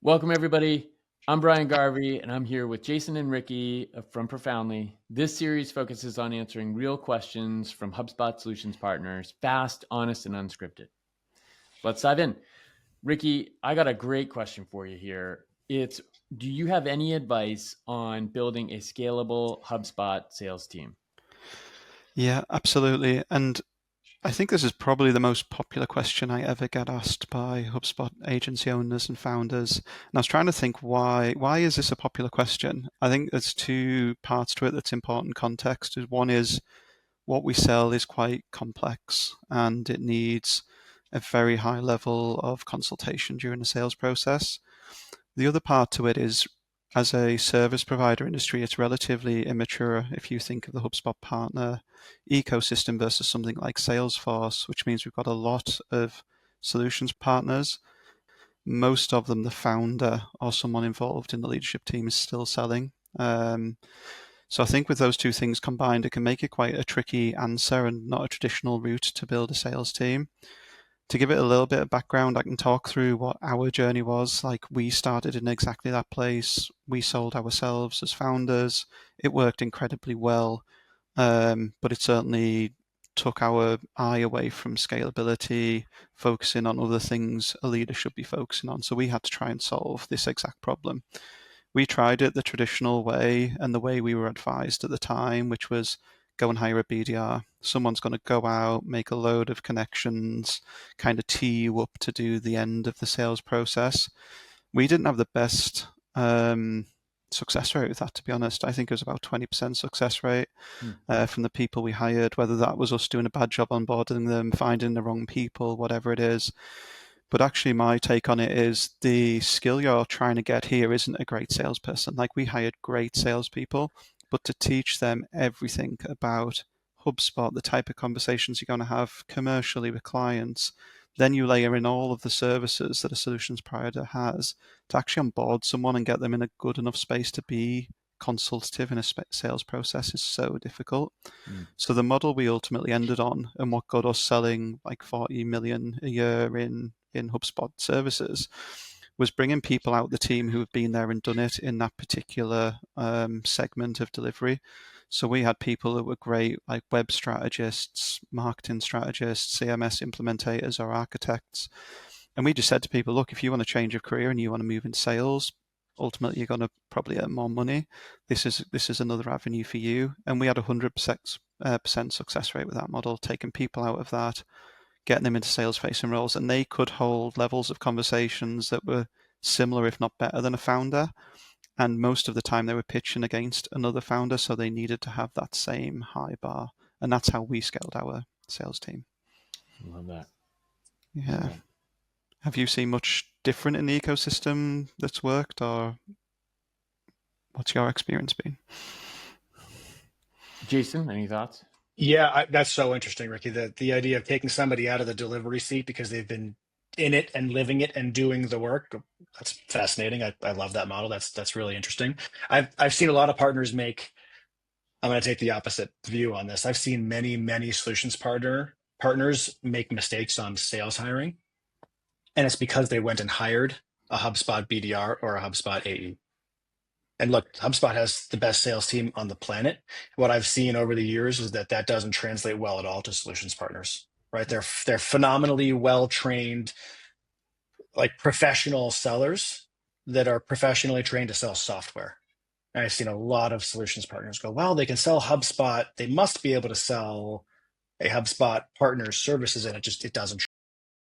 Welcome, everybody. I'm Brian Garvey, and I'm here with Jason and Rikki from Profoundly. This series focuses on answering real questions from HubSpot Solutions Partners, fast, honest, and unscripted. Let's dive in. Rikki, I got a great question for you here. Do you have any advice on building a scalable HubSpot sales team? Yeah, absolutely. And I think this is probably the most popular question I ever get asked by HubSpot agency owners and founders. And I was trying to think why is this a popular question? I think there's two parts to it that's important context. One is what we sell is quite complex and it needs a very high level of consultation during the sales process. The other part to it is, as a service provider industry, it's relatively immature if you think of the HubSpot partner ecosystem versus something like Salesforce, which means we've got a lot of solutions partners. Most of them, the founder or someone involved in the leadership team is still selling. So I think with those two things combined, it can make it quite a tricky answer and not a traditional route to build a sales team. To give it a little bit of background, I can talk through what our journey was. Like, we started in exactly that place. We sold ourselves as founders. It worked incredibly well, but it certainly took our eye away from scalability, focusing on other things a leader should be focusing on. So we had to try and solve this exact problem. We tried it the traditional way and the way we were advised at the time, which was go and hire a BDR. Someone's going to go out, make a load of connections, kind of tee you up to do the end of the sales process. We didn't have the best success rate with that, to be honest. I think it was about 20% success rate from the people we hired, whether that was us doing a bad job onboarding them, finding the wrong people, whatever it is. But actually, my take on it is the skill you're trying to get here isn't a great salesperson. Like, we hired great salespeople, but to teach them everything about HubSpot, the type of conversations you're going to have commercially with clients, then you layer in all of the services that a solutions provider has to actually onboard someone and get them in a good enough space to be consultative in a sales process is so difficult. So the model we ultimately ended on, and what got us selling like 40 million a year in HubSpot services, was bringing people out the team who have been there and done it in that particular segment of delivery. So we had people that were great, like web strategists, marketing strategists, CMS implementators, or architects. And we just said to people, look, if you want a change of career and you want to move into sales, ultimately you're going to probably earn more money. This is another avenue for you. And we had 100% success rate with that model, taking people out of that, getting them into sales facing roles, and they could hold levels of conversations that were similar, if not better, than a founder. And most of the time they were pitching against another founder, so they needed to have that same high bar. And that's how we scaled our sales team. Love that. Yeah. Have you seen much different in the ecosystem that's worked, or what's your experience been? Jason, any thoughts? Yeah, that's so interesting, Rikki. The idea of taking somebody out of the delivery seat because they've been in it and living it and doing the work. That's fascinating. I love that model. That's really interesting. I've seen a lot of partners make. I'm going to take the opposite view on this. I've seen many solutions partners make mistakes on sales hiring, and it's because they went and hired a HubSpot BDR or a HubSpot AE. And look, HubSpot has the best sales team on the planet. What I've seen over the years is that doesn't translate well at all to solutions partners, right? They're phenomenally well trained, like professional sellers that are professionally trained to sell software. And I've seen a lot of solutions partners go, well, they can sell HubSpot. They must be able to sell a HubSpot partner's services, and it doesn't